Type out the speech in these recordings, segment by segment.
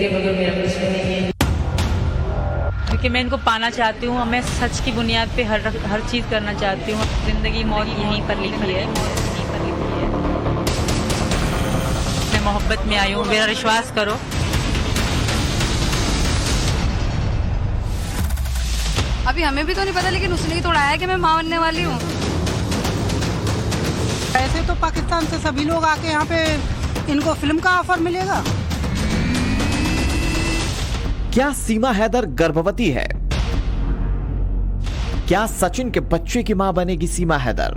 के बगैर मेरा कुछ भी नहीं है। क्योंकि मैं इनको पाना चाहती हूँ, मैं सच की बुनियाद पे हर चीज़ करना चाहती हूँ। जिंदगी मौत यहीं पर लिखी है। मैं मोहब्बत में आई हूँ, मेरा विश्वास करो। अभी हमें भी तो नहीं पता, लेकिन उसने ही तोड़ाया है कि मैं मां बनने वाली हूँ। ऐसे तो पाकिस्तान से सभी लोग आके यहाँ पे इनको फिल्म का ऑफर मिलेगा। क्या सीमा हैदर गर्भवती है? क्या सचिन के बच्चे की मां बनेगी सीमा हैदर?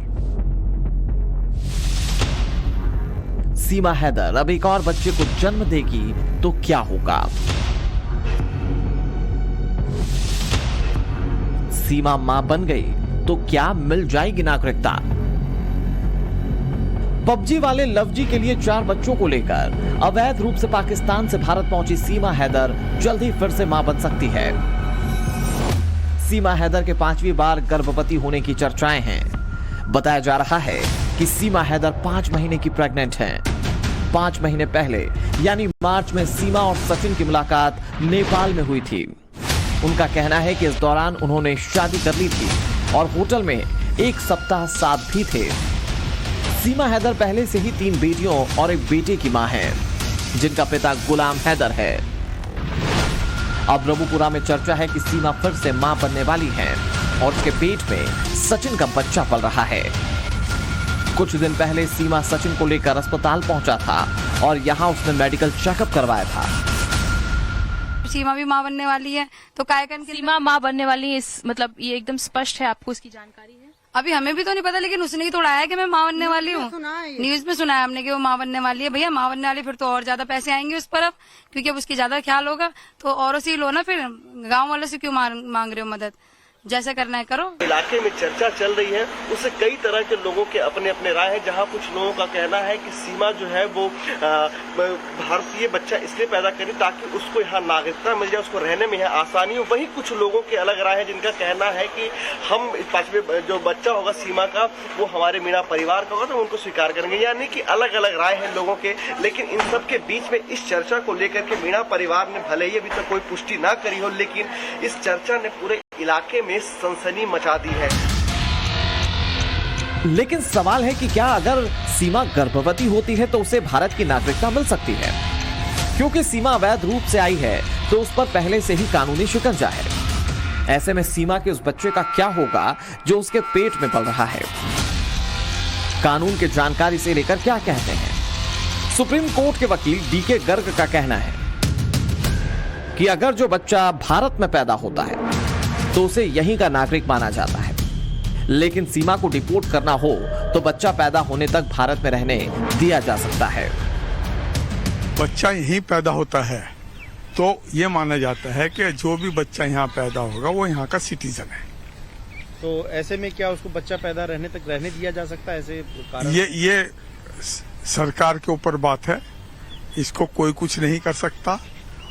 सीमा हैदर अब एक और बच्चे को जन्म देगी तो क्या होगा? सीमा मां बन गई तो क्या मिल जाएगी नागरिकता? पबजी वाले लवजी के लिए 4 बच्चों को लेकर अवैध रूप से पाकिस्तान से भारत पहुंची सीमा हैदर जल्द ही फिर से मां बन सकती है। सीमा हैदर के 5वीं बार गर्भवती होने की चर्चाएं हैं। बताया जा रहा है कि सीमा हैदर 5 महीने की प्रेग्नेंट हैं। 5 महीने पहले यानी मार्च में सीमा और सचिन की मुलाकात नेपाल में हुई थी। उनका कहना है कि इस दौरान उन्होंने शादी कर ली थी और होटल में 1 सप्ताह साथ भी थे। सीमा हैदर पहले से ही 3 बेटियों और एक बेटे की मां है, जिनका पिता गुलाम हैदर है। अब रबुपुरा में चर्चा है कि सीमा फिर से मां बनने वाली है और उसके पेट में सचिन का बच्चा पल रहा है। कुछ दिन पहले सीमा सचिन को लेकर अस्पताल पहुंचा था और यहां उसने मेडिकल चेकअप करवाया था। सीमा भी मां बनने वाली है तो कायकन की सीमा मां बनने वाली है, मतलब ये एकदम स्पष्ट है, आपको इसकी जानकारी है? अभी हमें भी तो नहीं पता, लेकिन उसने ही तोड़ाया है कि मैं मां बनने वाली हूँ। न्यूज में सुना है हमने कि वो मां बनने वाली है। भैया मां बनने वाली फिर तो और ज्यादा पैसे आएंगे उस पर, अब क्योंकि अब उसकी ज्यादा ख्याल होगा तो औरों से ही लो ना, फिर गांव वालों से क्यों मांग रहे हो मदद? जैसा करना है करो। इलाके में चर्चा चल रही है, उससे कई तरह के लोगों के अपने अपने राय है। जहां कुछ लोगों का कहना है कि सीमा जो है वो भारतीय बच्चा इसलिए पैदा करी ताकि उसको यहाँ नागरिकता मिल जाए, उसको रहने में यहाँ आसानी हो। वहीं कुछ लोगों के अलग राय है, जिनका कहना है कि हम 5वें जो बच्चा होगा सीमा का वो हमारे मीणा परिवार का होगा तो उनको स्वीकार करेंगे। यानी कि अलग अलग राय है लोगों के। लेकिन इन सब के बीच में इस चर्चा को लेकर के मीणा परिवार ने भले ही अभी तक कोई पुष्टि ना करी हो, लेकिन इस चर्चा ने पूरे इलाके में सनसनी मचा दी है। लेकिन सवाल है कि क्या अगर सीमा गर्भवती होती है तो उसे भारत की नागरिकता मिल सकती है? क्योंकि सीमा अवैध रूप से आई है तो उस पर पहले से ही कानूनी शिकंजा है। ऐसे में सीमा के उस बच्चे का क्या होगा जो उसके पेट में पल रहा है? कानून की जानकारी से लेकर क्या कहते हैं? सुप्रीम कोर्ट के वकील डीके गर्ग का कहना है कि अगर जो बच्चा भारत में पैदा होता है तो उसे यहीं का नागरिक माना जाता है, लेकिन सीमा को डिपोर्ट करना हो तो बच्चा पैदा होने तक भारत में रहने दिया जा सकता है। बच्चा यहीं पैदा होता है तो ये माना जाता है कि जो भी बच्चा यहाँ पैदा होगा वो यहाँ का सिटीजन है। तो ऐसे में क्या उसको बच्चा पैदा रहने तक रहने दिया जा सकता है? ऐसे कारण ये सरकार के ऊपर बात है, इसको कोई कुछ नहीं कर सकता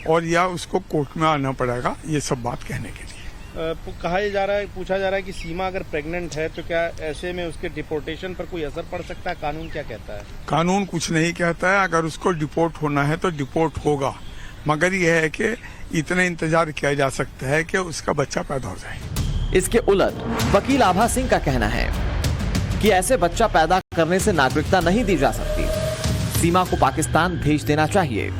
और या उसको कोर्ट में आना पड़ेगा ये सब बात कहने के लिए। कहा जा रहा है, पूछा जा रहा है कि सीमा अगर प्रेग्नेंट है तो क्या ऐसे में उसके डिपोर्टेशन पर कोई असर पड़ सकता है? कानून क्या कहता है? कानून कुछ नहीं कहता है। अगर उसको डिपोर्ट होना है तो डिपोर्ट होगा, मगर यह है कि इतना इंतजार किया जा सकता है कि उसका बच्चा पैदा हो जाए। इसके उलट वकील आभा सिंह का कहना है कि ऐसे बच्चा पैदा करने से नागरिकता नहीं दी जा सकती। सीमा को पाकिस्तान भेज देना चाहिए।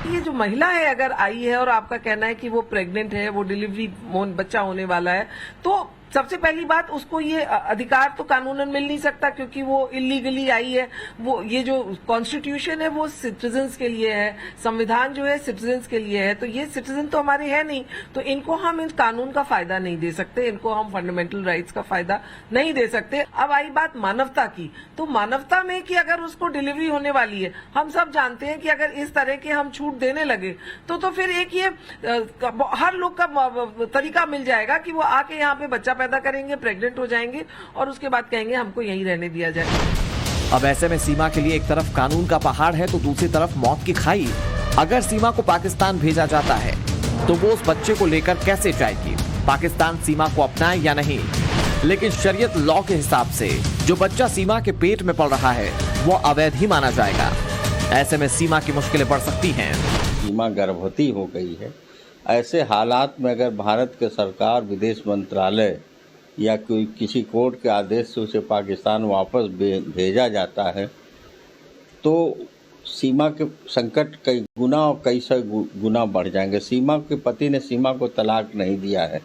ये जो महिला है अगर आई है और आपका कहना है कि वो प्रेग्नेंट है, वो डिलीवरी बच्चा होने वाला है, तो सबसे पहली बात उसको ये अधिकार तो कानूनन मिल नहीं सकता क्योंकि वो इलीगली आई है। वो ये जो कॉन्स्टिट्यूशन है वो सिटीजन्स के लिए है, संविधान जो है सिटीजन्स के लिए है, तो ये सिटीजन तो हमारे है नहीं, तो इनको हम इस कानून का फायदा नहीं दे सकते, इनको हम फंडामेंटल राइट्स का फायदा नहीं दे सकते। अब आई बात मानवता की, तो मानवता में कि अगर उसको डिलीवरी होने वाली है, हम सब जानते हैं कि अगर इस तरह के हम छूट देने लगे तो फिर एक ये हर लोग का तरीका मिल जाएगा कि वो आके यहाँ पे बच्चा पैदा करेंगे, प्रेग्नेंट हो जाएंगे और उसके बाद कहेंगे हमको यहीं रहने दिया जाए। अब ऐसे में सीमा के लिए एक तरफ कानून का पहाड़ है तो दूसरी तरफ मौत की खाई। अगर सीमा को पाकिस्तान भेजा जाता है तो वो उस बच्चे को लेकर कैसे जाएगी? पाकिस्तान सीमा को अपनाए या नहीं? लेकिन शरीयत लॉ के हिसाब से जो बच्चा सीमा के पेट में पल रहा है वो अवैध ही माना जाएगा। ऐसे में सीमा की मुश्किलें बढ़ सकती हैं। सीमा गर्भवती हो गई है, ऐसे हालात में अगर भारत के सरकार, विदेश मंत्रालय या कोई किसी कोर्ट के आदेश से उसे पाकिस्तान वापस भेजा जाता है तो सीमा के संकट कई गुना और कई सौ गुना बढ़ जाएंगे। सीमा के पति ने सीमा को तलाक नहीं दिया है।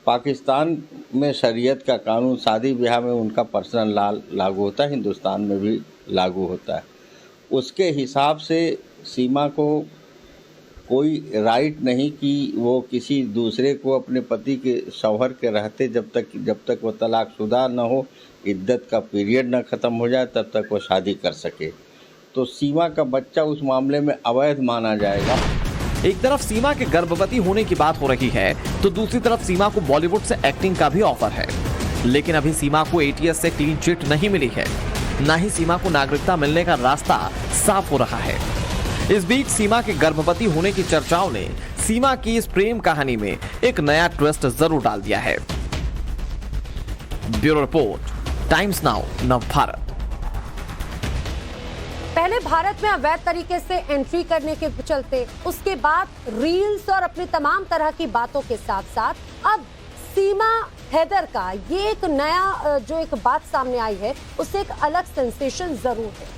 पाकिस्तान में शरीयत का कानून शादी ब्याह में उनका पर्सनल लॉ लागू होता है, हिंदुस्तान में भी लागू होता है। उसके हिसाब से सीमा को कोई राइट नहीं कि वो किसी दूसरे को अपने पति के शौहर के रहते जब तक वो तलाकशुदा न हो, इद्दत का पीरियड न ख़त्म हो जाए, तब तक वो शादी कर सके। तो सीमा का बच्चा उस मामले में अवैध माना जाएगा। एक तरफ सीमा के गर्भवती होने की बात हो रही है तो दूसरी तरफ सीमा को बॉलीवुड से एक्टिंग का भी ऑफर है, लेकिन अभी सीमा को एटीएस से क्लीन चिट नहीं मिली है, ना ही सीमा को नागरिकता मिलने का रास्ता साफ हो रहा है। इस बीच सीमा के गर्भवती होने की चर्चाओं ने सीमा की इस प्रेम कहानी में एक नया ट्विस्ट जरूर डाल दिया है। Bureau report, times now, Navbharat. पहले भारत में अवैध तरीके से एंट्री करने के चलते, उसके बाद रील्स और अपनी तमाम तरह की बातों के साथ साथ अब सीमा हैदर का ये एक नया जो एक बात सामने आई है, उससे एक अलग सेंसेशन जरूर है।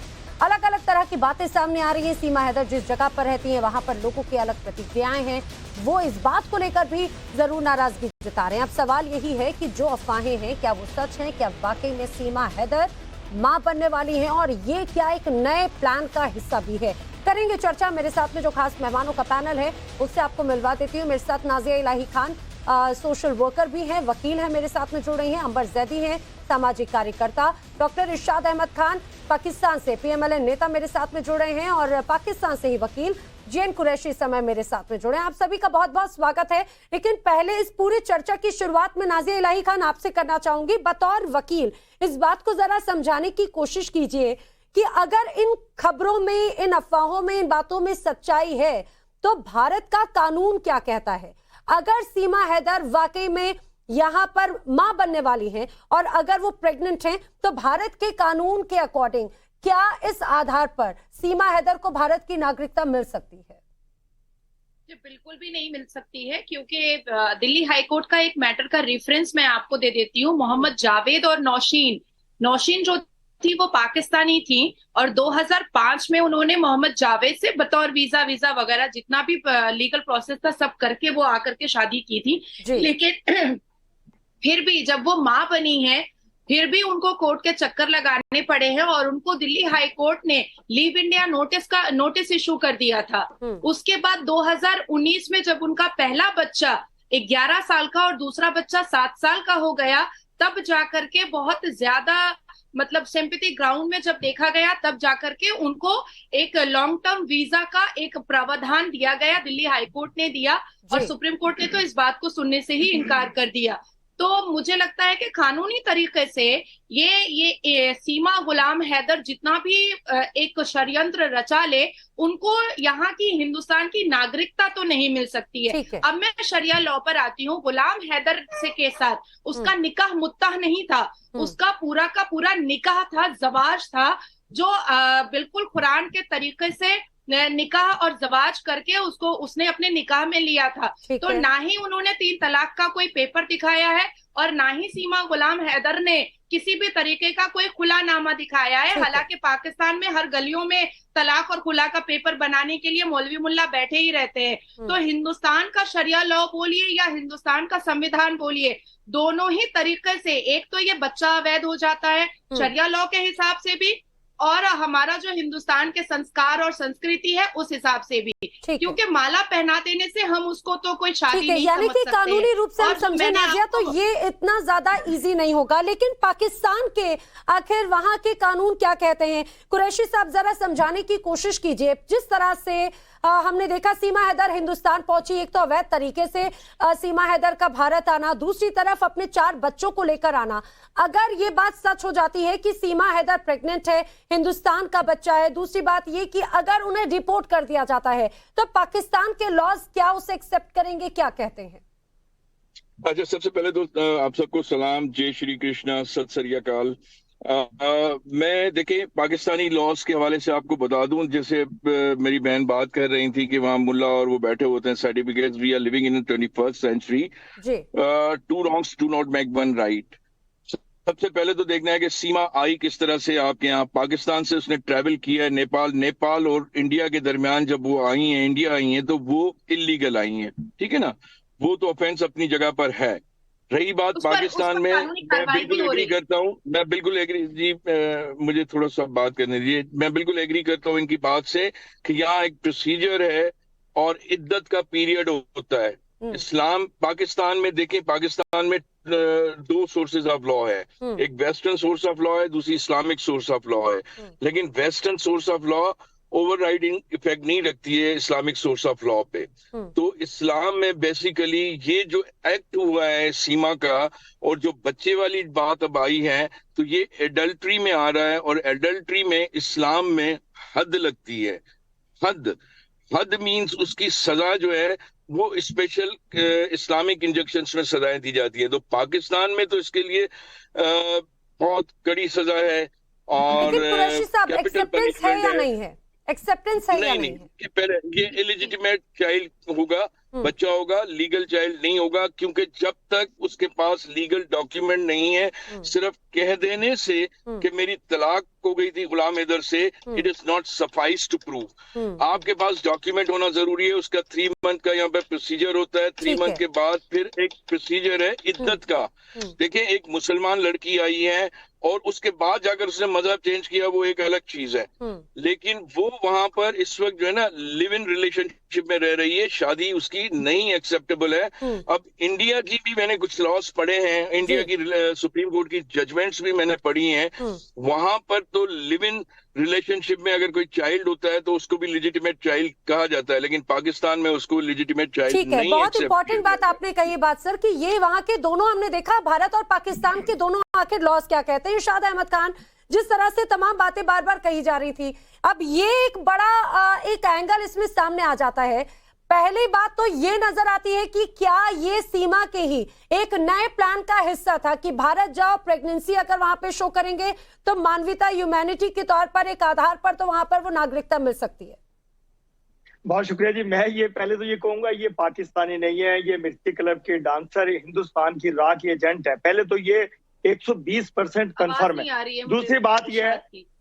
अलग अलग तरह की बातें सामने आ रही है। सीमा हैदर जिस जगह पर रहती हैं वहां पर लोगों की अलग प्रतिक्रियाएं हैं, वो इस बात को लेकर भी जरूर नाराजगी जता रहे हैं। अब सवाल यही है कि जो अफवाहें हैं क्या वो सच हैं, क्या वाकई में सीमा हैदर मां बनने वाली हैं और ये क्या एक नए प्लान का हिस्सा भी है। करेंगे चर्चा। मेरे साथ में जो खास मेहमानों का पैनल है उससे आपको मिलवा देती हूँ। मेरे साथ नाजिया इलाही खान सोशल वर्कर भी हैं, वकील हैं, मेरे साथ में जुड़ रही हैं। अंबर जैदी हैं, सामाजिक कार्यकर्ता। डॉक्टर इरशाद अहमद खान पाकिस्तान से पीएमएलएन नेता मेरे साथ में जुड़ रहे हैं और पाकिस्तान से ही वकील जीएन कुरैशी समय मेरे साथ में जुड़े हैं। आप सभी का बहुत बहुत स्वागत है। लेकिन पहले इस पूरी चर्चा की शुरुआत में नाजिया इलाही खान आपसे करना चाहूंगी, बतौर वकील इस बात को जरा समझाने की कोशिश कीजिए कि अगर इन खबरों में, इन अफवाहों में, इन बातों में सच्चाई है तो भारत का कानून क्या कहता है। अगर सीमा हैदर वाकई में यहाँ पर मां बनने वाली हैं और अगर वो प्रेग्नेंट हैं तो भारत के कानून के अकॉर्डिंग क्या इस आधार पर सीमा हैदर को भारत की नागरिकता मिल सकती है? जी बिल्कुल भी नहीं मिल सकती है, क्योंकि दिल्ली हाईकोर्ट का एक मैटर का रेफरेंस मैं आपको दे देती हूँ। मोहम्मद जावेद और नौशीन जो थी वो पाकिस्तानी थी और 2005 में उन्होंने मोहम्मद जावेद से बतौर वीजा वगैरह जितना भी लीगल प्रोसेस था सब करके वो आकर के शादी की थी। लेकिन फिर भी जब वो मां बनी है फिर भी उनको कोर्ट के चक्कर लगाने पड़े हैं और उनको दिल्ली हाई कोर्ट ने लीव इंडिया नोटिस इशू कर दिया था। उसके बाद 2019 में जब उनका पहला बच्चा 11 साल का और दूसरा बच्चा 7 साल का हो गया, तब जाकर के बहुत ज्यादा मतलब सिंपैथी ग्राउंड में जब देखा गया, तब जाकर के उनको एक लॉन्ग टर्म वीजा का एक प्रावधान दिया गया, दिल्ली हाई कोर्ट ने दिया और सुप्रीम कोर्ट ने तो इस बात को सुनने से ही इनकार कर दिया। तो मुझे लगता है कि कानूनी तरीके से ये सीमा गुलाम हैदर जितना भी एक षड्यंत्र रचा ले, उनको यहाँ की हिंदुस्तान की नागरिकता तो नहीं मिल सकती है। अब मैं शरिया लॉ पर आती हूँ। गुलाम हैदर से के साथ उसका निकाह मुत्ताह नहीं था, उसका पूरा का पूरा निकाह था, जवाज था, जो बिल्कुल कुरान के तरीके से निकाह और जवाज करके उसने अपने निकाह में लिया था। तो ना ही उन्होंने 3 तलाक का कोई पेपर दिखाया है और ना ही सीमा गुलाम हैदर ने किसी भी तरीके का कोई खुलानामा दिखाया है। हालांकि पाकिस्तान में हर गलियों में तलाक और खुला का पेपर बनाने के लिए मौलवी मुल्ला बैठे ही रहते हैं। तो हिंदुस्तान का शरिया लॉ बोलिए या हिंदुस्तान का संविधान बोलिए, दोनों ही तरीके से एक तो ये बच्चा अवैध हो जाता है शरिया लॉ के हिसाब से भी, और हमारा जो हिंदुस्तान के संस्कार और संस्कृति है उस हिसाब से भी, क्योंकि माला पहना देने से हम उसको तो कोई शादी नहीं यानी कि कानूनी रूप से हम समझे नाजिया तो ये इतना ज्यादा इजी नहीं होगा। लेकिन पाकिस्तान के आखिर वहां के कानून क्या कहते हैं, कुरैशी साहब जरा समझाने की कोशिश कीजिए। जिस तरह से हमने देखा सीमा हैदर हिंदुस्तान पहुंची, एक तो अवैध तरीके से सीमा हैदर का भारत आना, दूसरी तरफ अपने 4 बच्चों को लेकर आना। अगर ये बात सच हो जाती है कि सीमा हैदर प्रेग्नेंट है, हिंदुस्तान का बच्चा है, दूसरी बात ये कि अगर उन्हें डिपोर्ट कर दिया जाता है तो पाकिस्तान के लॉज क्या उसे एक्सेप्ट करेंगे, क्या कहते हैं? अच्छा, सबसे पहले तो आप सबको सलाम, जय श्री कृष्णा, सत श्री अकाल। मैं देखिए पाकिस्तानी लॉज के हवाले से आपको बता दूं, जैसे मेरी बहन बात कर रही थी कि वहाँ मुल्ला और वो बैठे होते हैं certificates, we are living in 21st century, two wrongs do not make one right. सबसे पहले तो देखना है कि सीमा आई किस तरह से आपके यहाँ। पाकिस्तान से उसने ट्रैवल किया है नेपाल और इंडिया के दरमियान जब वो आई हैं, इंडिया आई हैं, तो वो इलीगल आई हैं, ठीक है ना, वो तो ऑफेंस अपनी जगह पर है। रही बात पाकिस्तान में, मैं बिल्कुल एग्री करता हूँ, मैं बिल्कुल एग्री जी, मुझे थोड़ा सा बात करने दीजिए। मैं बिल्कुल एग्री करता हूँ इनकी बात से कि यहाँ एक प्रोसीजर है और इद्दत का पीरियड होता है। इस्लाम पाकिस्तान में देखें, पाकिस्तान में दो सोर्सेज ऑफ लॉ है, एक वेस्टर्न सोर्स ऑफ लॉ है, दूसरी इस्लामिक सोर्स ऑफ लॉ है। लेकिन western source of law overriding effect नहीं रखती है इस्लामिक सोर्स ऑफ लॉ पे। तो इस्लाम में बेसिकली ये जो एक्ट हुआ है सीमा का, और जो बच्चे वाली बात अब आई है, तो ये एडल्ट्री में आ रहा है, और एडल्ट्री में इस्लाम में हद लगती है। हद मींस उसकी सजा जो है वो स्पेशल इस्लामिक इंजेक्शंस में सजाएं दी जाती है। तो पाकिस्तान में तो इसके लिए बहुत कड़ी सजा है। और एक्सेप्टेंस है या नहीं है? एक्सेप्टेंस है या नहीं है? कि पहले ये इलिजिटिमेट चाइल्ड होगा, बच्चा होगा, लीगल चाइल्ड नहीं होगा, क्योंकि जब तक उसके पास लीगल डॉक्यूमेंट नहीं है, सिर्फ कह देने से कि मेरी तलाक हो गई थी गुलाम हैदर से, it is not suffice to prove. आपके पास डॉक्यूमेंट होना जरूरी है। उसका 3 मंथ का यहाँ पे प्रोसीजर होता है। 3 मंथ के बाद फिर एक प्रोसीजर है इद्दत का। देखिए, एक मुसलमान लड़की आई है और उसके बाद जाकर उसने मजहब चेंज किया, वो एक अलग चीज है। लेकिन वो वहां पर इस वक्त जो है ना लिव इन रिलेशनशिप में रह रही है, शादी उसकी नहीं एक्सेप्टेबल है। अब इंडिया की भी मैंने कुछ लॉस पढ़े हैं, इंडिया की सुप्रीम कोर्ट की जजमेंट्स भी मैंने पढ़ी हैं। वहां पर तो लिव इन रिलेशनशिप में अगर कोई चाइल्ड होता है तो उसको भी लेजिटिमेट चाइल्ड कहा जाता है, लेकिन पाकिस्तान में उसको लेजिटिमेट चाइल्ड नहीं। ठीक है, बहुत इंपॉर्टेंट बात आपने कही बात सर, कि ये वहां के दोनों हमने देखा, भारत और पाकिस्तान के दोनों आखिर लॉस क्या कहते हैं। इरशाद अहमद खान, जिस तरह से तमाम बातें बार बार कही जा रही थी, अब ये एक बड़ा एक एंगल इसमें सामने आ जाता है। पहली बात तो ये नजर आती है कि क्या ये सीमा के ही एक नए प्लान का हिस्सा था कि भारत जाओ, प्रेगनेंसी अगर वहां पे शो करेंगे तो मानवता, ह्यूमैनिटी के तौर पर एक आधार पर तो वहां पर वो नागरिकता मिल सकती है। बहुत शुक्रिया जी। मैं ये पहले तो ये कहूंगा, ये पाकिस्तानी नहीं है, ये मिर्ची क्लब के डांसर, हिंदुस्तान की राह की एजेंट है। पहले तो ये 120% कंफर्म है।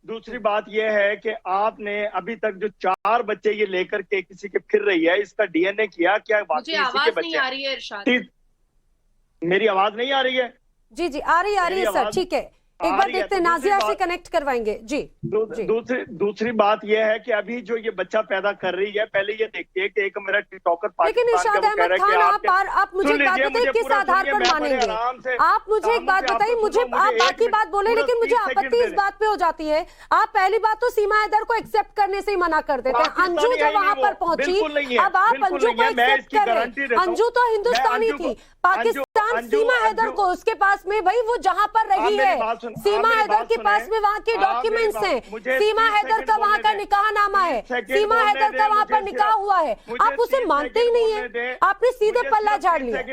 दूसरी बात यह है कि आपने अभी तक जो 4 बच्चे ये लेकर के किसी के फिर रही है, इसका डीएनए किया क्या? मुझे आवाज नहीं आ रही है इरशाद। मेरी आवाज नहीं आ रही है? जी जी आ रही है सर, ठीक है, एक बार देखते हैं, नाजिया से कनेक्ट करवाएंगे जी। दूसरी बात यह है कि अभी जो ये बच्चा पैदा कर रही है, पहले ये देखिए कि एक मेरा टिकटॉकर लेकिन इरशाद अहमद खान, आप मुझे एक बात बताइए, किस आधार पर मानेंगे आप? मुझे एक बात बताइए, मुझे आप बाकी बात बोले, लेकिन मुझे आपत्ति इस बात पे हो जाती है, आप पहली बात तो सीमा हैदर को एक्सेप्ट करने से ही मना कर देते हैं। अंजू जो वहां पर पहुंची, अब आप अंजू को एक्सेप्ट कर रहे हैं। अंजू तो हिंदुस्तानी थी, पाकिस्तान सीमा हैदर को उसके पास में, भाई वो जहां पर रही है, सीमा हैदर के पास में वहाँ के डॉक्यूमेंट्स हैं, सीमा हैदर का वहाँ का निकाहनामा है, सीमा हैदर का वहाँ पर निकाह हुआ है, आप उसे मानते ही नहीं है, आपने सीधे पल्ला झाड़ लिया।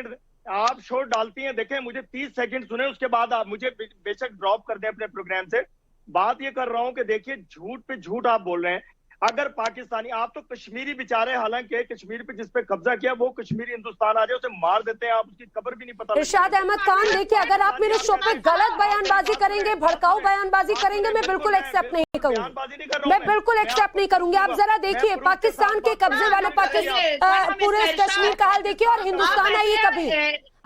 आप शोर डालती हैं, देखें मुझे 30 सेकंड सुने, उसके बाद आप मुझे बेशक ड्रॉप कर दें अपने प्रोग्राम से। बात ये कर रहा हूँ कि देखिए, झूठ पे झूठ आप बोल रहे हैं। अगर पाकिस्तानी, आप तो कश्मीरी बेचारे, हालांकि कश्मीर पे जिस पे कब्जा किया वो कश्मीरी हिंदुस्तान आ जाए उसे मार देते हैं, आप उसकी खबर भी नहीं पता। इरशाद अहमद खान, देखिए अगर आप मेरे शो पे गलत बयानबाजी करेंगे, भड़काऊ बयानबाजी करेंगे, मैं बिल्कुल एक्सेप्ट नहीं करूंगी, मैं बिल्कुल एक्सेप्ट नहीं करूंगी। आप जरा देखिए, पाकिस्तान के कब्जे वाले पाकिस्तान, पूरे कश्मीर का हाल देखिए, और हिंदुस्तान आइए कभी,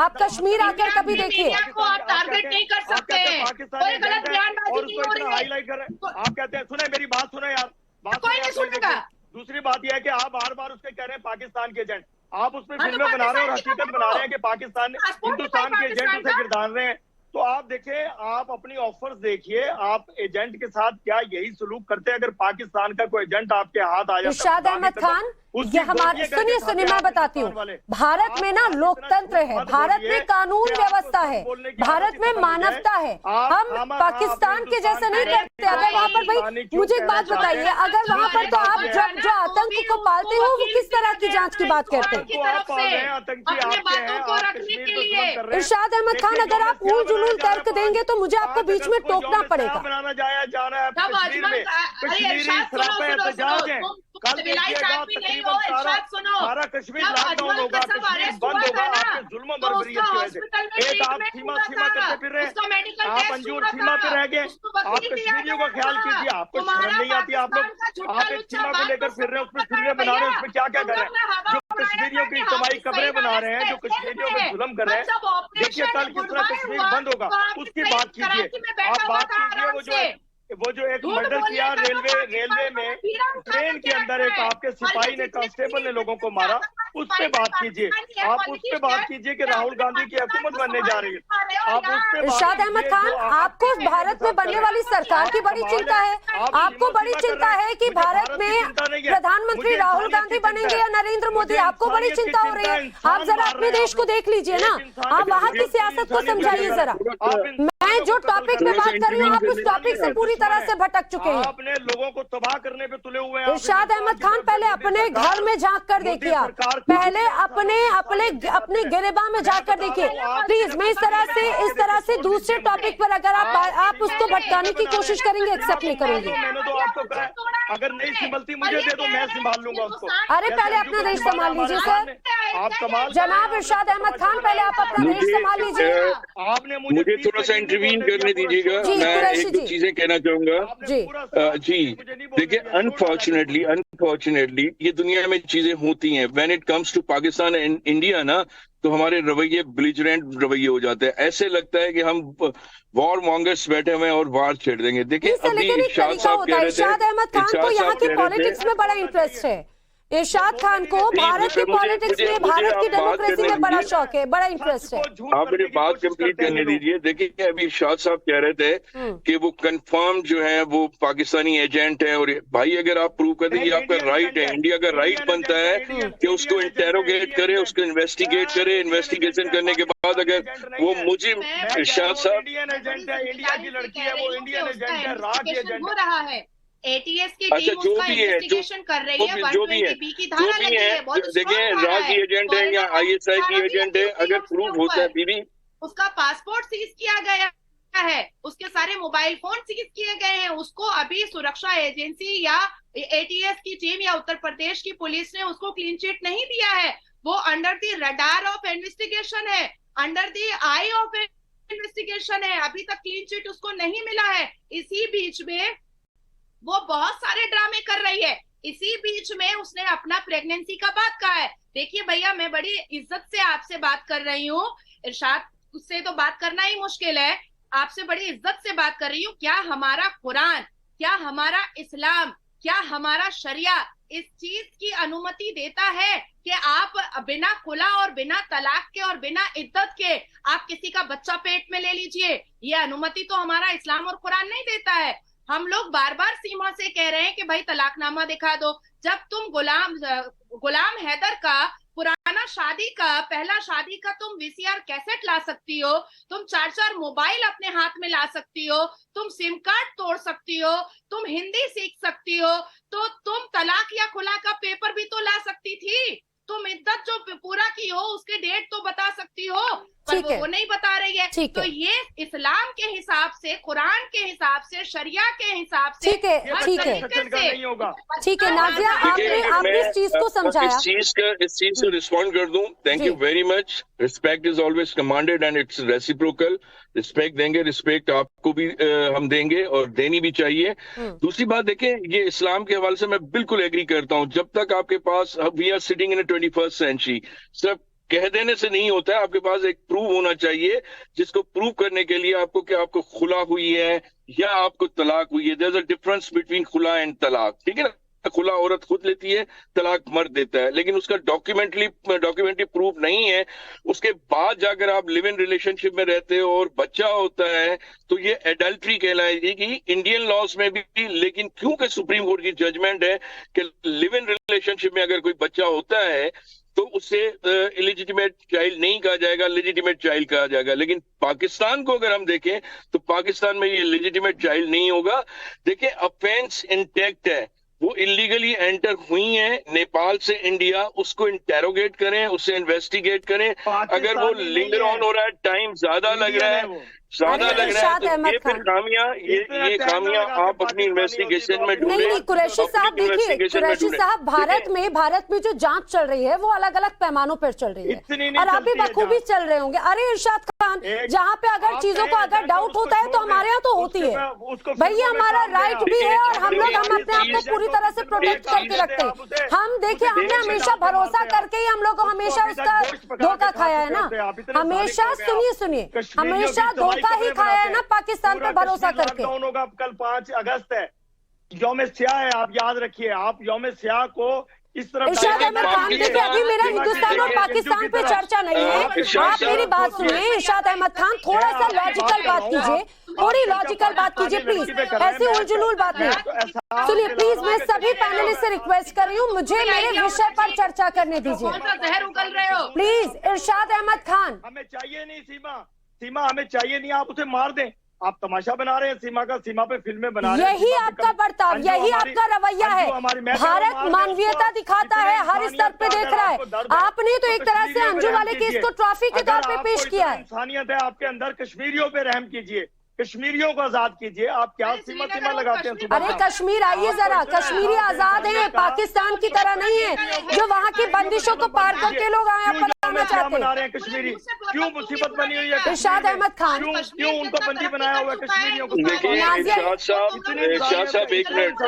आप कश्मीर आकर कभी देखिए। आप टारगेट नहीं कर सकते, कोई गलत बयानबाजी नहीं हो रही है। हाईलाइट कर रहे हैं, आप कहते हैं, सुने मेरी बात, सुने यार, कोई नहीं सुनेगा। दूसरी बात यह है कि आप बार बार उसके कह रहे हैं पाकिस्तान के एजेंट, आप उसमें फिल्में बना रहे हैं और हकीकत बना रहे हैं कि पाकिस्तान हिंदुस्तान के एजेंट उसे गिरदार रहे हैं। तो आप देखिए, आप अपनी ऑफर्स देखिए, आप एजेंट के साथ क्या यही सलूक करते हैं? अगर पाकिस्तान का कोई एजेंट आपके हाथ आ जाता है। इरशाद अहमद खान, ये हमारे सुनिए मैं बताती हूँ, भारत में ना लोकतंत्र है, भारत में कानून व्यवस्था है, भारत में मानवता है। हम पाकिस्तान के जैसा नहीं करते। अगर वहाँ पर भाई मुझे एक बात बताइए, अगर वहाँ पर तो आप जो आतंक को पालते हो वो किस तरह की जांच की बात करते हैं? इरशाद अहमद खान, अगर आप ऊल जुलूल तर्क देंगे तो मुझे आपको बीच में टोकना पड़ेगा। सारा कश्मीर लॉकडाउन होगा, कश्मीर बंद होगा आपके जुल्म और बर्बरियत की वजह से। एक आप सीमा करते फिर रहे, आप अंजूर सीमा पे रह गए। आप कश्मीरियों का ख्याल कीजिए, आपको शर्म नहीं आती? आप लोग आप एक सीमा को लेकर फिर रहे हैं, उसमें फिल्में बना रहे हैं, उसमें क्या क्या कर रहे हैं? जो कश्मीरियों की इज्तिमाई कब्रें बना रहे हैं, जो कश्मीरियों पर जुल्म कर रहे हैं, देखिए कल किस तरह कश्मीर बंद होगा, उसकी बात कीजिए। आप बात कीजिए वो जो एक मर्डर किया रेलवे में, ट्रेन के अंदर एक आपके सिपाही ने, कांस्टेबल ने लोगों को मारा, उस पे बात कीजिए। आप उस पे बात कीजिए कि राहुल गांधी की हुकूमत बनने जा रही है। आप उस पे इरशाद अहमद खान, आपको भारत में बनने वाली सरकार की बड़ी चिंता है, आपको बड़ी चिंता है कि भारत में प्रधानमंत्री राहुल गांधी बनेंगे या नरेंद्र मोदी, आपको बड़ी चिंता हो रही है। आप जरा अपने देश को देख लीजिए ना, आप वहाँ की सियासत को समझाइए जरा। मैं जो टॉपिक में बात कर रही हूँ, आप उस टॉपिक से पूरी तरह से भटक चुके हैं। आपने लोगों को तबाह करने पे तुले हुए हैं। इरशाद अहमद खान, पहले अपने घर में झांक कर देखिए, आप पहले अपने गिरेबान में झांक कर देखिए प्लीज। मैं इस तरह से दूसरे टॉपिक पर अगर आप उसको भटकाने की कोशिश करेंगे, एक्सेप्ट नहीं करेंगे। मैंने तो आपको कहा, अगर नहीं संभलती मुझे दे दो, मैं संभाल लूंगा उसको। अरे पहले अपना देश संभाल लीजिए सर। आप कमाल जनाब इरशाद अहमद खान, पहले आप अपना देश संभाल लीजिए। आपने मुझे थोड़ा सा इंटरवीन करने दीजिएगा। मैं एक दो चीजें कहना चाहूंगा। जी देखिए, अनफॉर्चुनेटली ये दुनिया में चीजें होती हैं। When it comes to Pakistan and India ना, तो हमारे रवैये बेलिजरेंट रवैये हो जाते हैं। ऐसे लगता है कि हम वॉर मॉन्गर्स बैठे हुए हैं और वार छेड़ देंगे। देखिए अभी इरशाद साहब कह रहे थे, इरशाद अहमद खान को यहाँ की पॉलिटिक्स में बड़ा इंटरेस्ट है। इरशाद खान को भारत की पॉलिटिक्स में, भारत की डेमोक्रेसी में बड़ा शौक है, बड़ा इंटरेस्ट है। आप मेरी बात कंप्लीट करने दीजिए। देखिए अभी इरशाद साहब कह रहे थे कि वो कंफर्म जो है वो पाकिस्तानी एजेंट है, और भाई अगर आप प्रूव कर दें, ये आपका राइट है, इंडिया का राइट बनता है कि उसको इंटेरोगेट करे, उसको इन्वेस्टिगेट करे। इन्वेस्टिगेशन करने के बाद अगर वो मुझे इरशाद साहब, इंडिया की लड़की है, वो इंडियन एजेंट है, राज एजेंट हो रहा है। एटीएस की टीम उसका इन्वेस्टिगेशन कर रही है, 120B की धारा लगी है। देखिए राज एजेंट है या ISI की एजेंट है, अगर प्रूव होता है दीदी, उसका पासपोर्ट सीज किया गया है, उसके सारे मोबाइल फोन सीज किए गए हैं, उसको अभी सुरक्षा एजेंसी या एटीएस की टीम या उत्तर प्रदेश की पुलिस ने उसको क्लीन चिट नहीं दिया है। वो under the radar of investigation है, under the eye of investigation है, अभी तक क्लीन चिट उसको नहीं मिला है। इसी बीच में वो बहुत सारे ड्रामे कर रही है। इसी बीच में उसने अपना प्रेगनेंसी का बात कहा है। देखिए भैया, मैं बड़ी इज्जत से आपसे बात कर रही हूँ, इरशाद से तो बात करना ही मुश्किल है, आपसे बड़ी इज्जत से बात कर रही हूँ। क्या हमारा कुरान, क्या हमारा इस्लाम, क्या हमारा शरिया इस चीज की अनुमति देता है कि आप बिना खुला और बिना तलाक के और बिना इद्दत के आप किसी का बच्चा पेट में ले लीजिए? ये अनुमति तो हमारा इस्लाम और कुरान नहीं देता है। हम लोग बार बार सीमा से कह रहे हैं कि भाई तलाकनामा दिखा दो। जब तुम गुलाम हैदर का पुराना शादी का, पहला शादी का तुम VCR कैसेट ला सकती हो, तुम 4-4 मोबाइल अपने हाथ में ला सकती हो, तुम सिम कार्ड तोड़ सकती हो, तुम हिंदी सीख सकती हो, तो तुम तलाक या खुला का पेपर भी तो ला सकती थी। तुम इद्दत जो पूरा की हो उसके डेट तो बता सकती हो, पर वो नहीं बता रही है। तो ये इस्लाम के हिसाब से, कुरान के हिसाब से, शरिया के हिसाब से, ठीक है नाजिया, आपने इस चीज को समझाया। इस चीज से रिस्पॉन्ड कर दूं। Thank you very much. Respect is always commanded and it's reciprocal. Respect देंगे, रिस्पेक्ट आपको भी हम देंगे और देनी भी चाहिए। दूसरी बात देखें, ये इस्लाम के हवाले से मैं बिल्कुल एग्री करता हूँ। जब तक आपके पास, we are sitting in 21st century, सिर्फ कह देने से नहीं होता है, आपके पास एक प्रूफ होना चाहिए, जिसको प्रूव करने के लिए आपको कि आपको खुला हुई है या आपको तलाक हुई है। There is a difference between खुला एंड तलाक, ठीक है ना। खुला औरत खुद लेती है, तलाक मर्द देता है, लेकिन उसका डॉक्यूमेंट्री प्रूफ नहीं है। उसके बाद जाकर आप लिव इन रिलेशनशिप में रहते हो और बच्चा होता है तो ये एडल्ट्री कहलाएगी इंडियन लॉज में भी। लेकिन क्योंकि सुप्रीम कोर्ट की जजमेंट है कि लिव इन रिलेशनशिप में अगर कोई बच्चा होता है तो उससे इलिजिटिमेट चाइल्ड नहीं कहा जाएगा, लेजिटिमेट चाइल्ड कहा जाएगा। लेकिन पाकिस्तान को अगर हम देखें तो पाकिस्तान में ये लेजिटिमेट चाइल्ड नहीं होगा। देखिए, ऑफेंस इंटैक्ट है, वो इलीगली एंटर हुई हैं नेपाल से इंडिया, उसको इंटेरोगेट करें, उससे इन्वेस्टिगेट करें। अगर वो लिंगर ऑन हो रहा है, टाइम ज्यादा लग रहा है, ज्यादा लग रहा है, तो ये फिर खामियां ये खामियां आप अपनी इन्वेस्टिगेशन में ढूंढें। नहीं कुरैशी साहब, देखिए कुरैशी साहब, भारत में जो जांच चल रही है वो अलग अलग पैमानों पर चल रही है और आप भी बखूबी चल रहे होंगे। अरे इरशाद खान, जहाँ पे अगर चीजों को अगर डाउट होता है तो हमारे यहाँ तो होती है भैया, हमारा राइट भी है और हम अपने आप को पूरी तरह से प्रोटेक्ट करके रखते हैं। हम देखिए, हमने हमेशा भरोसा करके ही हम लोग हमेशा उसका धोखा खाया है ना, हमेशा। सुनिए, हमेशा धोखा ही खाया है ना पाकिस्तान पे भरोसा करके। होगा कल 5 अगस्त है, यौम स्याह है, आप याद रखिए। आप यौम स्याह को इस तरह इरशाद अहमद खान, देखिए अभी मेरा हिंदुस्तान और पाकिस्तान पे चर्चा नहीं है, आप मेरी बात सुनिए। इरशाद अहमद खान, थोड़ा सा लॉजिकल बात कीजिए, थोड़ी लॉजिकल बात कीजिए प्लीज, ऐसी उलझुल बात नहीं। सुनिए प्लीज, मैं सभी पैनलिस्ट से रिक्वेस्ट कर रही हूँ, मुझे मेरे विषय पर चर्चा करने दीजिए प्लीज। इरशाद अहमद खान, हमें चाहिए नहीं सीमा हमें चाहिए नहीं, आप उसे मार दें। आप तमाशा बना रहे हैं सीमा का, सीमा पे फिल्में बना रहे हैं। यही आपका बर्ताव, यही आपका रवैया है। भारत मानवीयता दिखाता है, हर स्तर पे देख रहा है। आपने तो एक तरह से अंजू वाले केस को ट्रॉफी के तौर पे पेश किया है। इंसानियत है आपके अंदर, कश्मीरियों पे रहम कीजिए, कश्मीरियों को आजाद कीजिए। आप क्या सीमा लगाते हैं? अरे कश्मीर आइए जरा, कश्मीरी आजाद है, पाकिस्तान की तरह नहीं है जो वहाँ की बंदिशों को पार करके लोग आए बनाना चाहते हैं। कश्मीरी क्यों मुसीबत बनी हुई है? इरशाद अहमद खान, क्यों उनको बंदी बनाया हुआ है कश्मीरियों को? इरशाद साहब एक मिनट,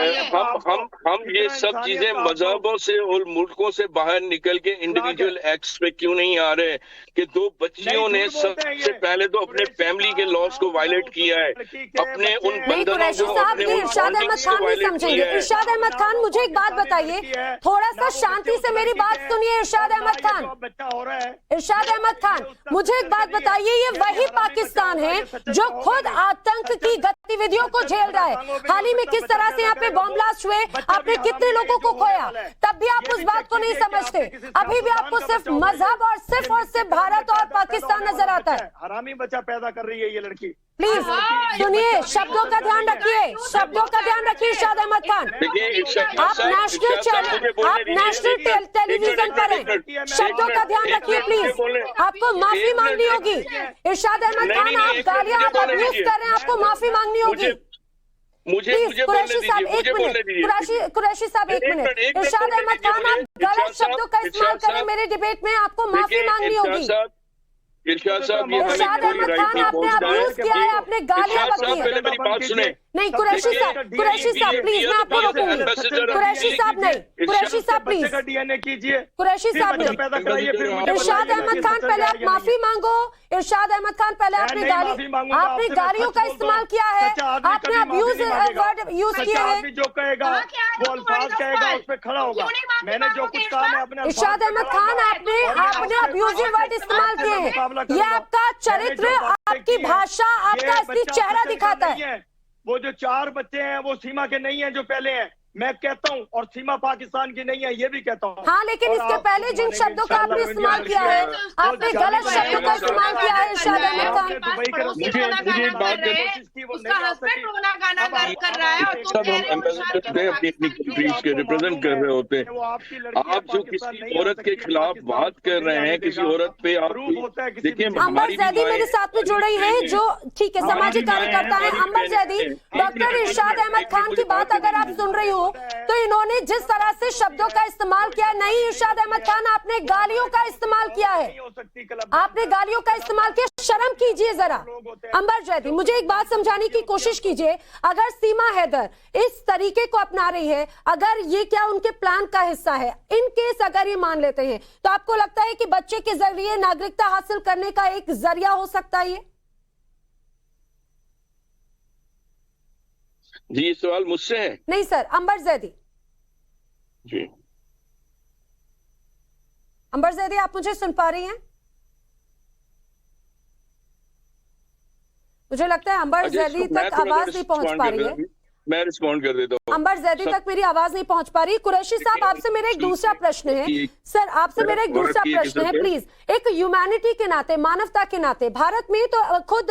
हम ये सब चीजें मजहबों से और मुल्कों से बाहर निकल के इंडिविजुअल एक्ट्स पे क्यों नहीं आ रहे कि 2 बच्चियों ने सबसे पहले तो अपने फैमिली के लॉस को वायलेट किया है, अपने उन बंधनों को, साहब इरशाद अहमद खान नहीं समझेंगे। इरशाद अहमद खान, मुझे एक बात बताइए, थोड़ा सा शांति से मेरी बात सुनिए। इरशाद अहमद खान, इरशाद अहमद खान, मुझे एक बात बताइए, ये वही पाकिस्तान है जो खुद आतंक की गतिविधियों को झेल रहा है। हाल ही में किस तरह से यहाँ पे बॉम्ब ब्लास्ट हुए, आपने कितने लोगों को खोया, तब भी आप उस बात को नहीं समझते। अभी भी आपको सिर्फ मजहब और सिर्फ भारत और पाकिस्तान नजर आता है। हरामी बच्चा पैदा कर रही है ये लड़की। प्लीज सुनिए, शब्दों का ध्यान रखिए, शब्दों का ध्यान रखिए। इरशाद अहमद खान, आप नेशनल टेलीविजन पर हैं, शब्दों का ध्यान रखिए प्लीज। आपको माफी मांगनी होगी। इरशाद अहमद खान, आप गालियां आप अब्यूज कर रहे हैं, आपको माफी मांगनी होगी। कुरैशी साहब एक मिनट, कुरैशी साहब एक मिनट। इरशाद अहमद खान, आप गलत शब्दों का इस्तेमाल करें मेरे डिबेट में, आपको माफी मांगनी होगी। इरशाद साहब, इरशाद अहमद खान, आपने अब्यूज किया है, आपने गालियां बकी पहले मेरी बात सुने। नहीं कुरैशी साहब प्लीज, मैं आपको रोकूंगी। कुरैशी साहब नहीं, कुरैशी साहब प्लीज, DNA कीजिए। कुरैशी साहब नहीं। इरशाद अहमद खान, पहले आप माफी मांगो। इरशाद अहमद खान, पहले आपने गालियों का इस्तेमाल किया है, आपने अब्यूज वर्ड यूज किए हैं। जो कहेगा वो अल्फाज कहेगा, उस पर खड़ा होगा। मैंने जो कुछ कहा मैं अपने इरशाद अहमद खान, आपने अब्यूजिव वर्ड इस्तेमाल किए हैं। ये आपका चरित्र, आपकी भाषा, आपका असली चेहरा दिखाता है। वो जो 4 बच्चे हैं वो सीमा के नहीं हैं जो पहले हैं, मैं कहता हूँ, और सीमा पाकिस्तान की नहीं है ये भी कहता हूँ। हाँ, लेकिन इसके पहले जिन शब्दों का आपने इस्तेमाल किया है, आपने गलत शब्दों का इस्तेमाल किया है। इरशाद अहमद खान, मुझे एक बात उसका हस्बैंड रोना गाना कर रहा है और सब हम एम्बेसडर अपनी कंट्रीज के रिप्रेजेंट कर रहे होते हैं। आप जो किसी औरत के खिलाफ बात कर रहे हैं, किसी औरत पे आप देखिए, अंबर जैदी मेरे साथ में जुड़ रही है, जो ठीक है सामाजिक कार्यकर्ता है। अंबर जैदी, डॉक्टर इरशाद अहमद खान की बात अगर आप सुन रही हो तो इन्होंने जिस तरह से शब्दों का इस्तेमाल किया, नहीं इरशाद अहमद खान, आपने गालियों का इस्तेमाल किया है, आपने गालियों का इस्तेमाल किया। शर्म कीजिए जरा। अंबर जैदी, मुझे एक बात समझाने की कोशिश कीजिए, अगर सीमा हैदर इस तरीके को अपना रही है, अगर ये क्या उनके प्लान का हिस्सा है, इन केस अगर ये मान लेते हैं, तो आपको लगता है कि बच्चे के जरिए नागरिकता हासिल करने का एक जरिया हो सकता है ये? जी, ये सवाल मुझसे है? नहीं सर, अंबर जैदी। जी। अंबर जैदी, आप मुझे सुन पा रही हैं? मुझे लगता है अंबर जैदी तक आवाज नहीं पहुंच पा रही है। मैं रिस्पॉन्ड कर देता हूँ। अंबर जैदी तक मेरी आवाज नहीं पहुंच पा रही। कुरैशी साहब, आपसे मेरा एक दूसरा प्रश्न है। सर, आपसे मेरा एक दूसरा प्रश्न है, प्लीज। एक ह्यूमैनिटी के नाते, मानवता के नाते, भारत में तो खुद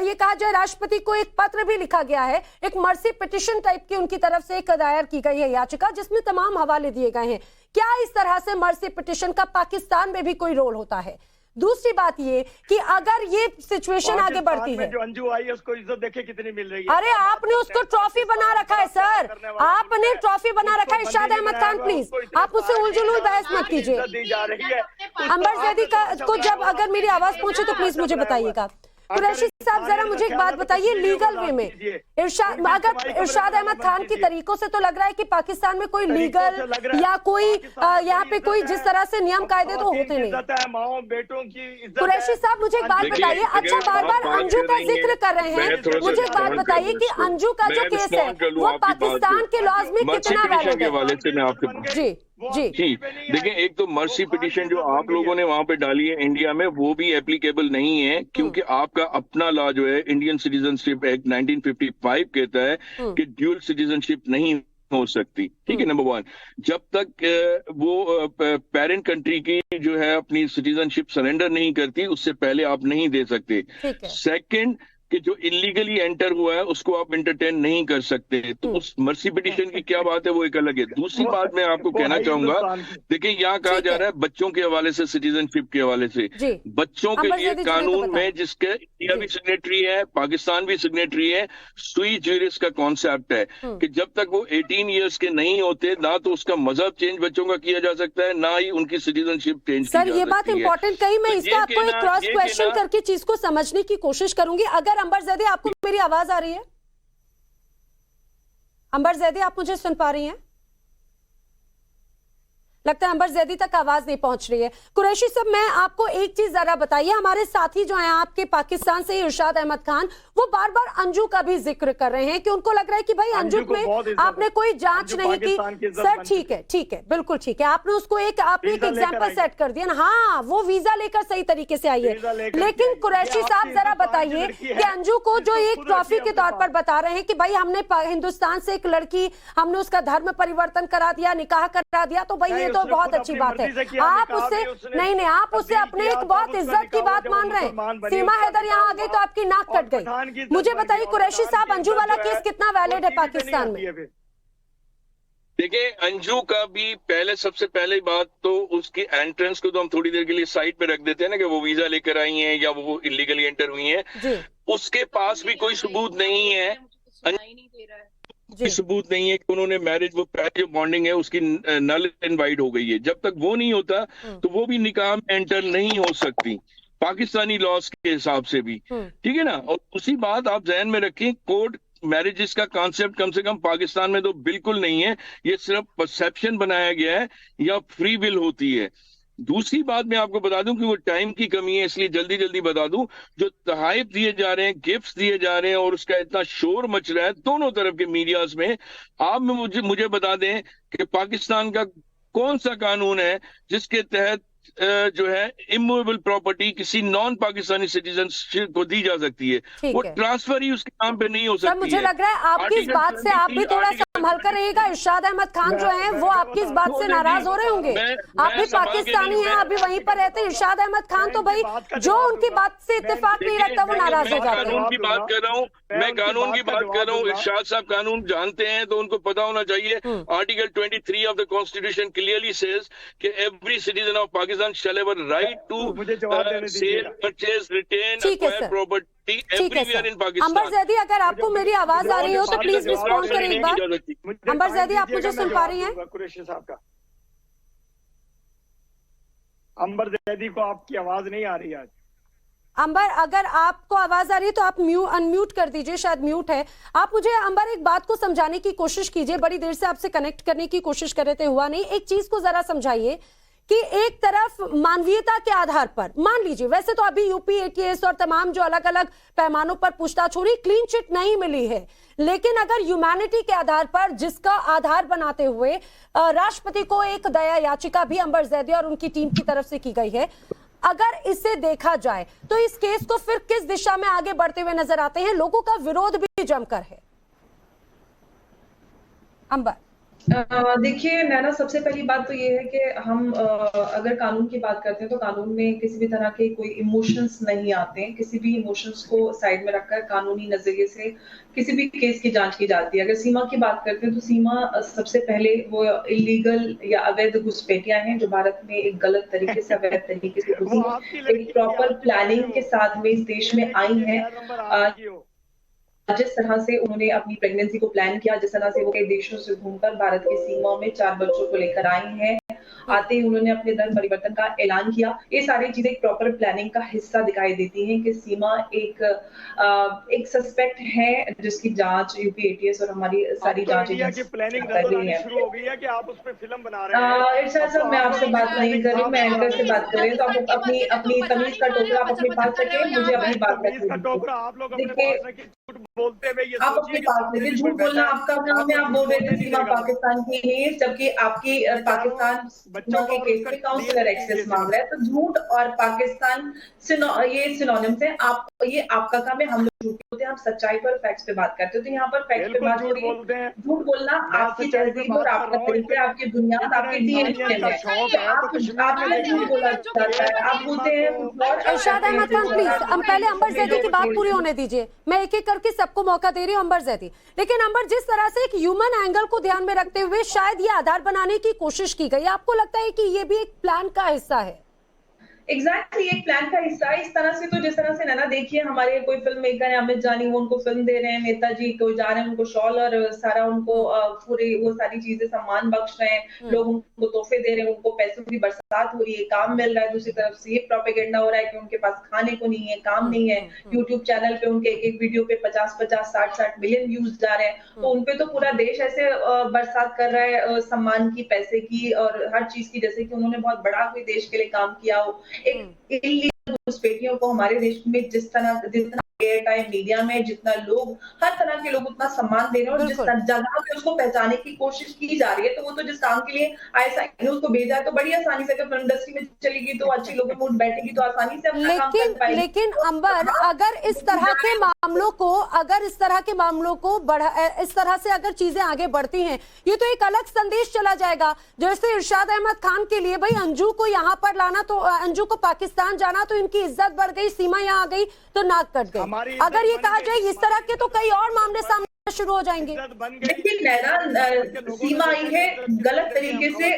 ये कहा जाए राष्ट्रपति को एक पत्र भी लिखा गया है, एक मर्सी पिटिशन टाइप की उनकी तरफ से एक दायर की गई है याचिका, जिसमें तमाम हवाले दिए गए हैं। क्या इस तरह से मर्सी पिटिशन का पाकिस्तान में भी कोई रोल होता है? दूसरी बात ये कि अगर ये सिचुएशन आगे बढ़ती है, जो अंजू आई है उसको इज्जत देखे कितनी मिल रही है। अरे आपने उसको ट्रॉफी बना रखा है सर, आपने ट्रॉफी बना रखा है। इरशाद अहमद खान, प्लीज आप उससे उलझुल बहस मत कीजिए। अंबर जैदी को जब अगर मेरी आवाज पहुंचे तो प्लीज मुझे बताइएगा। कुरैशी साहब, जरा मुझे एक बात बताइए, लीगल वे में अगर इरशाद अहमद खान की तरीकों से तो लग रहा है कि पाकिस्तान में कोई लीगल या कोई यहाँ पे कोई जिस तरह से नियम कायदे तो होते नहीं। कुरैशी साहब, मुझे एक बात बताइए, अच्छा बार बार अंजू का जिक्र कर रहे हैं, मुझे एक बात बताइए कि अंजू का जो केस है वो पाकिस्तान के लॉज में कितना वैलिड है? जी, देखिए, एक तो मर्सी पिटीशन जो आप लोगों ने वहां पे डाली है इंडिया में, वो भी एप्लीकेबल नहीं है, क्योंकि आपका अपना लॉ जो है इंडियन सिटीजनशिप एक्ट 1955 कहता है कि ड्यूल सिटीजनशिप नहीं हो सकती। ठीक है, नंबर 1। जब तक वो पेरेंट कंट्री की जो है अपनी सिटीजनशिप सरेंडर नहीं करती, उससे पहले आप नहीं दे सकते। सेकंड, कि जो इलीगली एंटर हुआ है उसको आप एंटरटेन नहीं कर सकते। तो उस मर्सी पिटीशन की क्या बात है, वो एक अलग है। दूसरी बात मैं आपको कहना चाहूंगा, देखिए यहाँ कहा जा रहा है बच्चों के हवाले से, सिटीजनशिप के हवाले से, बच्चों के लिए कानून में जिसके इंडिया भी सिग्नेटरी है, पाकिस्तान भी सिग्नेटरी है, सुई ज्यूरिस का कॉन्सेप्ट है कि जब तक वो 18 ईयर्स के नहीं होते, ना तो उसका मजहब चेंज बच्चों का किया जा सकता है, ना ही उनकी सिटीजनशिप चेंज। सर, ये बात इंपॉर्टेंट कही, मैं इसका आपको एक क्रॉस क्वेश्चन करके चीज को समझने की कोशिश करूंगी। अगर अंबर जैदी, आपको मेरी आवाज आ रही है? अंबर जैदी, आप मुझे सुन पा रही हैं? लगता है अंबर जैदी तक आवाज नहीं पहुंच रही है। कुरैशी साहब, मैं आपको एक चीज जरा बताइए, हमारे साथी जो हैं आपके पाकिस्तान से, इरशाद अहमद खान, वो बार बार अंजू का भी जिक्र कर रहे हैं कि उनको लग रहा है कि भाई अंजू में आपने कोई जांच नहीं की। सर ठीक है, बिल्कुल ठीक है, आपने उसको एक एग्जाम्पल सेट कर दिया ना। हाँ, वो वीजा लेकर सही तरीके से आई है, लेकिन कुरैशी साहब जरा बताइए कि अंजू को जो एक ट्रॉफी के तौर पर बता रहे हैं कि भाई हमने हिंदुस्तान से एक लड़की, हमने उसका धर्म परिवर्तन करा दिया, निकाह करा दिया, तो भाई ये तो बहुत अच्छी बात है। आप उससे नहीं, आप उससे अपने एक बहुत इज्जत की बात मान रहे हैं। सीमा हैदर यहाँ आ गई तो आपकी नाक कट गई। मुझे बताइए कुरैशी साहब, अंजू वाला केस कितना वैलिड है पाकिस्तान में? देखिए, अंजू का भी पहले, सबसे पहले बात तो उसकी एंट्रेंस को तो हम थोड़ी देर के लिए साइड पे रख देते हैं ना, कि वो वीजा लेकर आई हैं या वो इलीगली एंटर हुई हैं। उसके पास भी कोई सबूत नहीं है, सबूत नहीं है कि उन्होंने मैरिज, वो पहले जो बॉन्डिंग है उसकी नल इनवाइट हो गई है। जब तक वो नहीं होता तो वो भी निकाह में एंटर नहीं हो सकती पाकिस्तानी लॉज के हिसाब से भी। ठीक है ना। और उसी बात आप ध्यान में रखें, कोर्ट मैरिजेस का कॉन्सेप्ट कम से कम पाकिस्तान में तो बिल्कुल नहीं है, ये सिर्फ परसेप्शन बनाया गया है या फ्री विल होती है। दूसरी बात मैं आपको बता दूं कि वो टाइम की कमी है, इसलिए जल्दी जल्दी बता दूं, जो तोहफे दिए जा रहे हैं, गिफ्ट्स दिए जा रहे हैं और उसका इतना शोर मच रहा है दोनों तरफ के मीडियाज में। आप मुझे बता दें कि पाकिस्तान का कौन सा कानून है जिसके तहत जो है इमूवेबल प्रॉपर्टी किसी नॉन पाकिस्तानी सिटीजन को दी जा सकती है, वो ट्रांसफर ही उसके नाम पे नहीं हो सकती। मुझे लग रहा है आपकी इस बात से आप भी थोड़ा संभल कर रहिएगा। इरशाद अहमद खान जो हैं वो आपकी इस बात से नाराज हो रहे होंगे। आप भी पाकिस्तानी हैं, अभी वहीं पर रहते हैं। इरशाद अहमद खान तो भाई जो उनकी बात से इत्तेफाक नहीं रखता वो नाराज हो जाते हैं। कानून की बात कर रहा हूँ, मैं कानून की बात कर रहा हूँ। इरशाद साहब कानून जानते हैं तो उनको पता होना चाहिए। Article 23 of the constitution clearly says कि every citizen of Pakistan shall have a right to sell, purchase, retain, acquire property everywhere in Pakistan. Ambar Zaidi, अगर आपको मेरी आवाज आ रही हो तो प्लीज रिस्पॉन्ड करें एक बार। अंबर जैदी, आप मुझे सुन पा रही हैं? कुरैशी साहब का अंबर जैदी को आपकी आवाज नहीं आ रही आज। अंबर, अगर आपको आवाज आ रही है तो आप अनम्यूट कर दीजिए, शायद म्यूट है। आप मुझे अंबर एक बात को समझाने की कोशिश कीजिए, बड़ी देर से आपसे कनेक्ट करने की कोशिश कर रहे थे, हुआ नहीं। एक चीज को जरा समझाइए कि एक तरफ मानवीयता के आधार पर मान लीजिए, वैसे तो अभी यूपी एटीएस और तमाम जो अलग अलग पैमानों पर पूछताछ हो रही, क्लीन चिट नहीं मिली है, लेकिन अगर ह्यूमैनिटी के आधार पर जिसका आधार बनाते हुए राष्ट्रपति को एक दया याचिका भी अंबर जैदी और उनकी टीम की तरफ से की गई है, अगर इसे देखा जाए तो इस केस को फिर किस दिशा में आगे बढ़ते हुए नजर आते हैं? लोगों का विरोध भी जमकर है। अंबर, देखिए नैना, सबसे पहली बात तो ये है कि हम अगर कानून की बात करते हैं तो कानून में किसी भी तरह के कोई इमोशंस नहीं आते हैं। किसी भी इमोशंस को साइड में रखकर कानूनी नजरिए से किसी भी केस की जांच की जाती है। अगर सीमा की बात करते हैं तो सीमा सबसे पहले वो इलीगल या अवैध घुसपैठियां हैं जो भारत में एक गलत तरीके से, अवैध तरीके से घुसी, एक प्रॉपर प्लानिंग के साथ में इस देश में आई हैं। जिस तरह से उन्होंने अपनी प्रेगनेंसी को प्लान किया, जिस तरह से वो कई देशों से घूमकर भारत की सीमाओं में 4 बच्चों को लेकर आई हैं, आते ही उन्होंने अपने धर्म परिवर्तन का ऐलान किया। ये सारी चीजें एक प्रॉपर प्लानिंग का हिस्सा दिखाई देती हैं कि सीमा एक सस्पेक्ट है जिसकी जांच यूपी एटीएस और हमारी सारी जांच एजेंसी कर रही है। शुरू हो गई है कि आप उस पे फिल्म बना रहे हैं। इरशाद साहब, मैं आपसे बात नहीं कर रही हूँ, मैं एंकर से बात कर रही हूँ, तो आप अपनी तमीज का टोकरा आप अपने पास रखें, मुझे अपनी बात रखें। बोलते हुए आप अपनी बात लेकिन झूठ बोलना आपका काम है। आप बोल रहे थे सीमा पाकिस्तान की है, जबकि आपकी पाकिस्तान बच्चों के केस में काउंसलर एक्सेस मांग रहा है, तो झूठ और पाकिस्तान ये सिनोनिम्स है। आप ये आपका काम है, हम लोग झूठ बोलते हैं, हम सच्चाई पर फैक्ट्स पे बात करते हैं। तो यहाँ पर फैक्ट पे बात हो रही है, झूठ बोलना आपकी तहजीब और आपका तरीका, आपकी बुनियाद, आपके डीएनए में है। आप झूठ बोलना चाहता है, आप बोलते हैं कुछ और। इरशाद अहमद खान, प्लीज हम पहले अंबर जैदी की बात पूरी होने दीजिए। मैं एक एक करके सबको मौका दे रही हूँ। अंबर जैदी, लेकिन अंबर, जिस तरह से एक ह्यूमन एंगल को ध्यान में रखते हुए शायद ये आधार बनाने की कोशिश की गई, आपको लगता है कि ये भी एक प्लान का हिस्सा है? एग्जैक्टली एक प्लान का हिस्सा है। इस तरह से तो जिस तरह से नैना देखिए, हमारे कोई फिल्म मेकर है अमित जानी, वो उनको फिल्म दे रहे हैं, नेताजी को जा रहे हैं, उनको शॉल और सारा उनको पूरी वो सारी चीजें सम्मान बख्श रहे हैं, लोग उनको तोहफे दे रहे हैं, उनको पैसों की बरसात हो रही है, काम मिल रहा है। दूसरी तरफ से ये प्रोपेगेंडा हो रहा है कि उनके पास खाने को नहीं है, काम नहीं है। यूट्यूब चैनल पे उनके एक वीडियो पे 50-50, 60-60 मिलियन व्यूज जा रहे हैं, तो उनपे तो पूरा देश ऐसे बरसात कर रहा है सम्मान की, पैसे की और हर चीज की, जैसे कि उन्होंने बहुत बड़ा कोई देश के लिए काम किया हो। एक इल्लीगल घुसपैठियों को हमारे देश में जितना एयर टाइम मीडिया में जितना लोग, हर तरह के लोग उतना सम्मान दे रहे हैं और जिस जगह पे उसको पहचाने की कोशिश की जा रही है, तो वो तो जिस काम के लिए ISI ने उसको भेजा है तो बड़ी आसानी से, अगर फिल्म इंडस्ट्री में चलेगी तो अच्छी लोगों में बैठेगी तो आसानी से अपना काम कर पाएगी। लेकिन अंबर, अगर इस तरह के मामलों को इस तरह से अगर चीजें आगे बढ़ती हैं, ये तो एक अलग संदेश चला जाएगा। जैसे इरशाद अहमद खान के लिए भाई अंजू को यहाँ पर लाना, तो अंजू को पाकिस्तान जाना तो इनकी इज्जत बढ़ गई, सीमा यहाँ आ गई तो नाक कट गई। अगर ये कहा जाए इस तरह के, तो कई और मामले सामने शुरू हो जाएंगे। लेकिन नैना, सीमा आई है गलत तरीके से,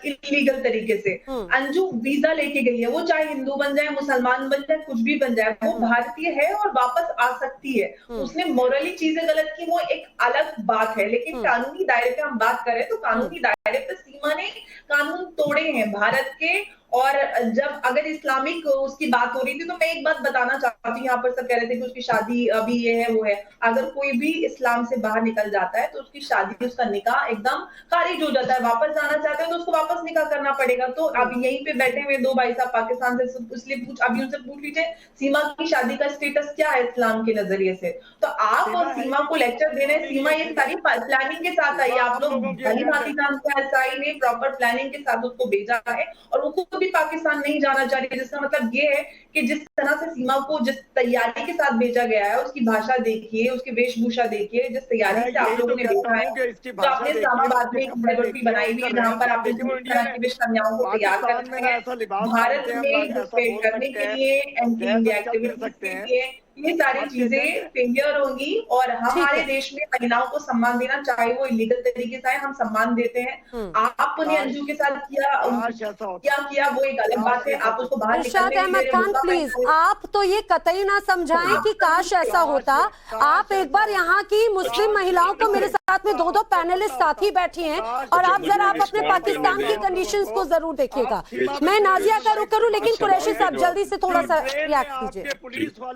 इलीगल तरीके से। अंजू वीजा लेके गई है, वो चाहे हिंदू बन जाए, मुसलमान बन जाए, कुछ भी बन जाए, वो भारतीय है और वापस आ सकती है। उसने मोरली चीजें गलत की, वो एक अलग बात है, लेकिन कानूनी दायरे पे हम बात करें तो कानूनी दायरे पे सीमा ने कानून तोड़े हैं भारत के। और जब अगर इस्लामिक उसकी बात हो रही थी, तो मैं एक बात बताना चाहती हूँ, यहाँ पर सब कह रहे थे कि उसकी शादी अभी ये है वो है। अगर कोई भी इस्लाम से बाहर निकल जाता है तो उसकी शादी, उसका निकाह एकदम खारिज हो जाता है। वापस जाना चाहते हैं तो उसको वापस निकाह करना पड़ेगा। तो अभी यहीं पे बैठे हुए 2 भाई साहब पाकिस्तान से, इसलिए अभी उनसे पूछ लीजिए सीमा की शादी का स्टेटस क्या है इस्लाम के नजरिए से। तो आप और सीमा को लेक्चर दे रहे हैं। सीमा ये सारी प्लानिंग के साथ आई, आप लोग भली भांति जानते हैं, ISI ने प्रॉपर प्लानिंग के साथ उसको भेजा है और उसको भी पाकिस्तान नहीं जाना चाह रही। जिसका मतलब ये है कि जिस तरह से सीमा को जिस तैयारी के साथ भेजा गया है, उसकी भाषा देखिए, उसकी वेशभूषा देखिए, जिस तैयारी से आप लोगों ने देखा है, तो आपने इस्लामाबाद में एक सेलिब्रिटी बनाई हुई है जहाँ पर आप कन्याओं को तैयार करते हैं भारत में घुसपैठ करने के लिए, एंटी इंडिया एक्टिविटीज के लिए। ये सारी चीजें फेलियर होंगी और हमारे देश में महिलाओं को सम्मान देना, चाहे वो इलीगल तरीके से आए, हम सम्मान देते हैं। आपने अंजू के साथ क्या किया वो एक अलग बात है। आप उसको बाहर इरशाद अहमद खान, प्लीज आप तो ये कतई ना समझाएं कि काश ऐसा होता। आप एक बार यहाँ की मुस्लिम महिलाओं को, मेरे साथ में 2 पैनलिस्ट साथी बैठी हैं, और आप जरा आप अपने पाकिस्तान की कंडीशंस को जरूर देखिएगा। मैं नाजिया का रुख करूं, लेकिन कुरैशी साहब जल्दी से थोड़ा सा रिएक्ट कीजिए,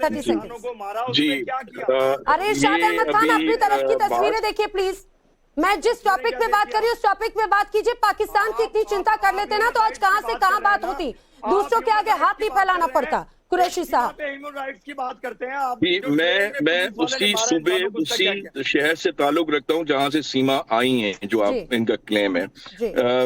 30 सेकंड। जी, अरे इरशाद अहमद खान, अपनी तरफ की तस्वीरें देखिए प्लीज। मैं जिस टॉपिक पे बात कर रही हूँ उस टॉपिक पे बात कीजिए। पाकिस्तान की इतनी चिंता कर लेते ना तो आज कहां से कहां बात होती, दूसरों के आगे हाथ नहीं फैलाना पड़ता। कुरैशी साहब, ह्यूमन राइट्स की बात करते हैं आप। मैं उसी सूबे उसी शहर से ताल्लुक रखता हूँ जहाँ से सीमा आई हैं, जो आप इनका क्लेम है।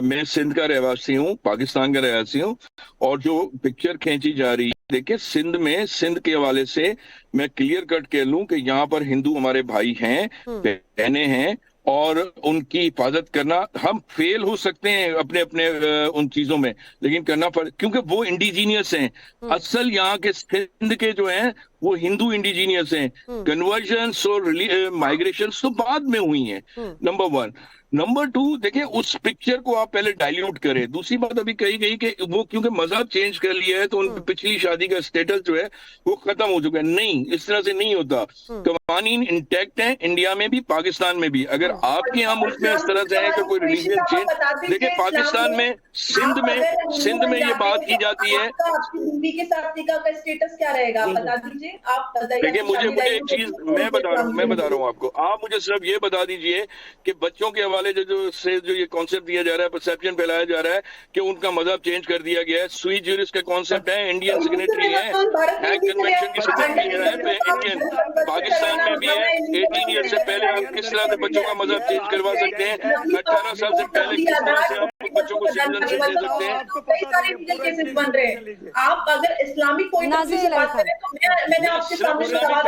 मैं सिंध का रहवासी हूँ, पाकिस्तान का रहवासी हूँ, और जो पिक्चर खींची जा रही है, देखिए सिंध के हवाले से मैं क्लियर कट कह लूं कि यहाँ पर हिंदू हमारे भाई हैं, बहनें हैं, और उनकी हिफाजत करना, हम फेल हो सकते हैं अपने अपने उन चीजों में, लेकिन करना पड़, क्योंकि वो इंडिजीनियस हैं। असल यहाँ के सिंध के जो हैं वो हिंदू इंडिजीनियस हैं। कन्वर्जन्स और माइग्रेशन तो बाद में हुई हैं, नंबर 1। नंबर 2, देखिए उस पिक्चर को आप पहले डाइल्यूट करें। दूसरी बात अभी कही गई कि वो क्योंकि मजहब चेंज कर लिया है तो उन पिछली शादी का स्टेटस जो है वो खत्म हो चुका है। नहीं, इस तरह से नहीं होता। कवानीन इंटैक्ट हैं, इंडिया में भी, पाकिस्तान में भी। अगर आपके यहाँ मुल्क में इस तरह से है कि कोई रिलीजियन चेंज, देखिए पाकिस्तान में, सिंध में ये बात की जाती है। हिंदी के साथ निकाह का स्टेटस क्या रहेगा, बता दीजिए। आप देखिए मुझे एक चीज मैं बता रहा हूँ आपको। आप मुझे सिर्फ ये बता दीजिए कि बच्चों के हवाले जो ये कॉन्सेप्ट दिया जा रहा है, परसेप्शन फैलाया जा रहा है कि उनका मजहब चेंज कर दिया गया है। सुई ज्यूरिस का कॉन्सेप्ट है, इंडियन सिग्नेटरी है, कन्वेंशन की सिग्नेटरी है, इंडियन पाकिस्तान में भी है। 18 ईयर से पहले आप किस तरह से बच्चों का मजहब चेंज करवा सकते हैं? 18 साल से पहले किस तरह से आप बच्चों को सिटीजनशिप दे सकते हैं? कई सारे लीगल केसेस बन रहे हैं। आप अगर इस्लामिक पॉइंट ऑफ व्यू से बात करें तो मैंने आपके सामने सवाल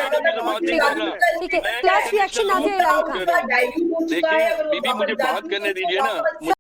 ठीक है, क्लास रिएक्शन नाज़िर इलाही खान। देखिए बीबी, मुझे बात करने दीजिए ना।